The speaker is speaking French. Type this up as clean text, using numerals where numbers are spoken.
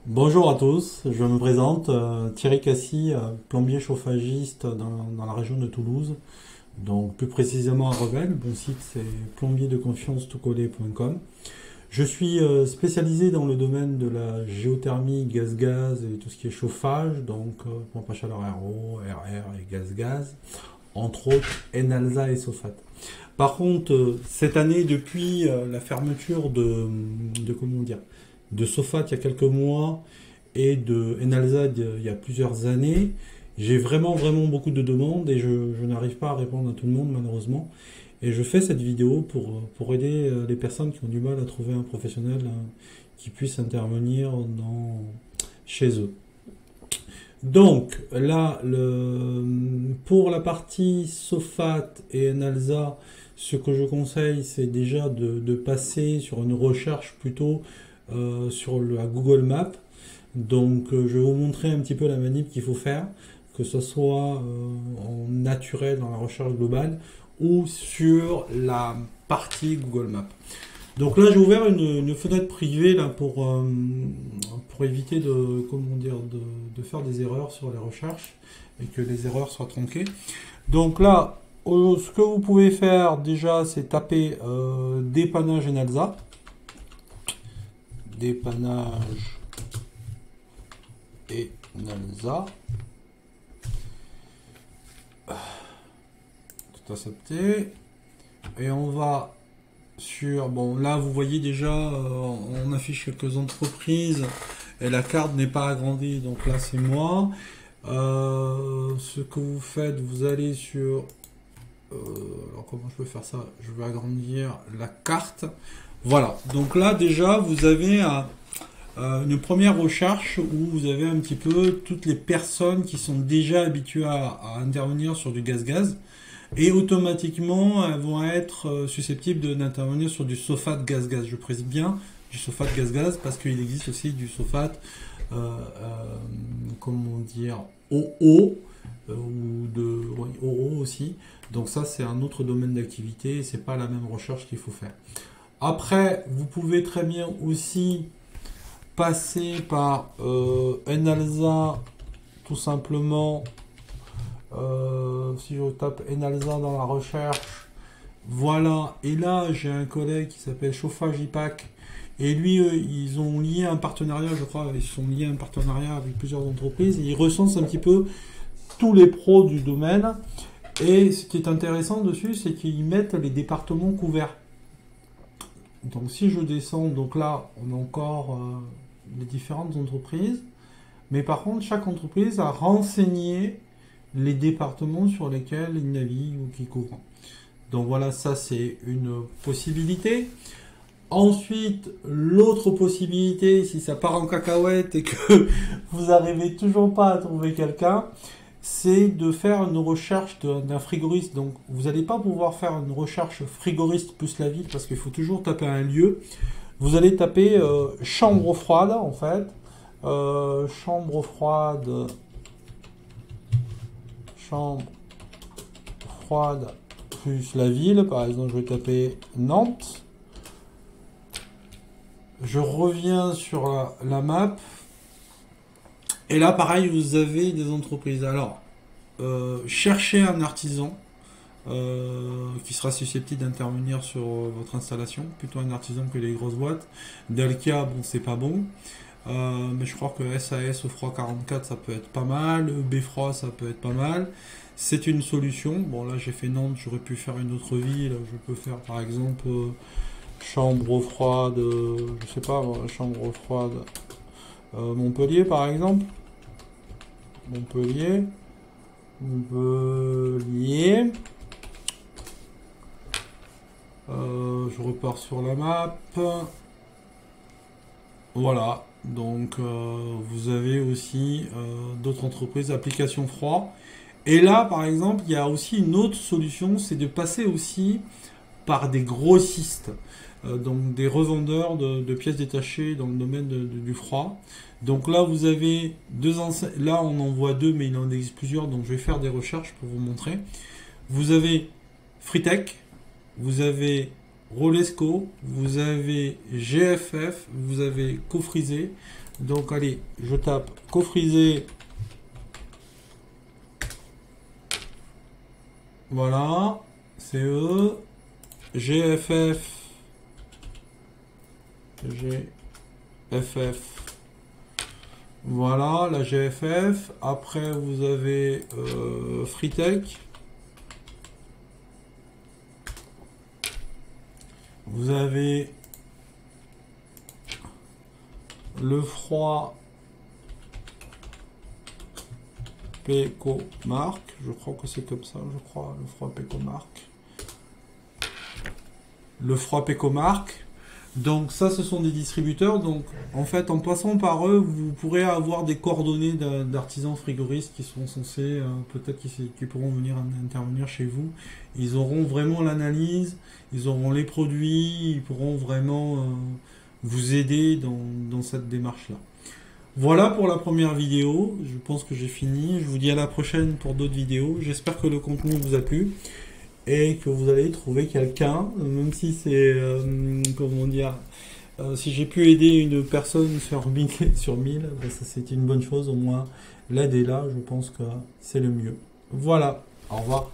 Bonjour à tous, je me présente Thierry Cassis, plombier chauffagiste dans la région de Toulouse, donc plus précisément à Revel. Mon site c'est plombier-de-confiance-tout-collé.com. Je suis spécialisé dans le domaine de la géothermie, gaz-gaz et tout ce qui est chauffage, donc pompe à chaleur RO, RR et gaz-gaz, entre autres Enalsa et Sofat. Par contre, cette année, depuis la fermeture comment dire, de Sofat il y a quelques mois et de Enalsa il y a plusieurs années, j'ai vraiment beaucoup de demandes et je n'arrive pas à répondre à tout le monde malheureusement. Et je fais cette vidéo pour aider les personnes qui ont du mal à trouver un professionnel qui puisse intervenir chez eux. Donc là, pour la partie Sofat et Enalsa, ce que je conseille, c'est déjà de passer sur une recherche plutôt sur la Google Maps. Donc je vais vous montrer un petit peu la manip qu'il faut faire, que ce soit en naturel dans la recherche globale ou sur la partie Google Maps. Donc là, j'ai ouvert une fenêtre privée là pour éviter de faire des erreurs sur les recherches et que les erreurs soient tronquées. Donc là, ce que vous pouvez faire déjà, c'est taper dépannage Enalsa. Dépannage Enalsa. Tout accepté. Et on va bon, là, vous voyez déjà, on affiche quelques entreprises et la carte n'est pas agrandie. Donc là, c'est moi. Ce que vous faites, vous allez sur... alors, comment je peux faire ça? Je vais agrandir la carte. Voilà. Donc là, déjà, vous avez une première recherche où vous avez un petit peu toutes les personnes qui sont déjà habituées à intervenir sur du gaz-gaz. Et automatiquement, elles vont être susceptibles d'intervenir sur du Sofat gaz-gaz. Je précise bien du Sofat gaz-gaz parce qu'il existe aussi du Sofat, comment dire, OO, ou OO aussi. Donc ça, c'est un autre domaine d'activité et c'est pas la même recherche qu'il faut faire. Après, vous pouvez très bien aussi passer par Enalsa, tout simplement. Si je tape Enalsa dans la recherche, voilà, et là j'ai un collègue qui s'appelle Chauffage IPAC, et lui, ils ont lié un partenariat, je crois, ils sont liés un partenariat avec plusieurs entreprises, et ils recensent un petit peu tous les pros du domaine, et ce qui est intéressant dessus, c'est qu'ils mettent les départements couverts. Donc si je descends, donc là, on a encore les différentes entreprises, mais par contre, chaque entreprise a renseigné les départements sur lesquels ils naviguent ou qui couvrent. Donc voilà, ça c'est une possibilité. Ensuite, l'autre possibilité, si ça part en cacahuète et que vous n'arrivez toujours pas à trouver quelqu'un, c'est de faire une recherche d'un frigoriste. Donc vous n'allez pas pouvoir faire une recherche frigoriste plus la ville parce qu'il faut toujours taper un lieu. Vous allez taper chambre froide en fait. Chambre froide plus la ville, par exemple je vais taper Nantes, je reviens sur la map et là pareil vous avez des entreprises. Alors cherchez un artisan qui sera susceptible d'intervenir sur votre installation, plutôt un artisan que les grosses boîtes. Delkia, bon c'est pas bon. Mais je crois que SAS au froid 44 ça peut être pas mal, Beffroi ça peut être pas mal. C'est une solution. Bon là j'ai fait Nantes, j'aurais pu faire une autre ville. Je peux faire par exemple chambre froide, je sais pas, chambre froide Montpellier par exemple. Montpellier. Je repars sur la map. Voilà. Donc vous avez aussi d'autres entreprises, applications froid. Et là, par exemple, il y a aussi une autre solution, c'est de passer aussi par des grossistes, donc des revendeurs de pièces détachées dans le domaine du froid. Donc là, vous avez là on en voit deux, mais il en existe plusieurs, donc je vais faire des recherches pour vous montrer. Vous avez Fritech, vous avez Rolesco, vous avez GFF, vous avez Cofrisé, Donc allez, je tape cofrisé. Voilà, CE, GFF, GFF. Voilà, la GFF. Après, vous avez Freetech. Vous avez le froid Pécomark. Je crois que c'est comme ça, je crois, le froid Pécomark. Le froid Pécomark. Donc ça, ce sont des distributeurs. Donc en fait, en passant par eux, vous pourrez avoir des coordonnées d'artisans frigoristes qui sont censés, peut-être qui pourront venir intervenir chez vous. Ils auront vraiment l'analyse, ils auront les produits, ils pourront vraiment vous aider dans cette démarche-là. Voilà pour la première vidéo. Je pense que j'ai fini. Je vous dis à la prochaine pour d'autres vidéos. J'espère que le contenu vous a plu. Et que vous allez trouver quelqu'un, même si c'est, comment dire, si j'ai pu aider une personne sur 1000, ben ça c'est une bonne chose, au moins l'aide est là, je pense que c'est le mieux. Voilà, au revoir.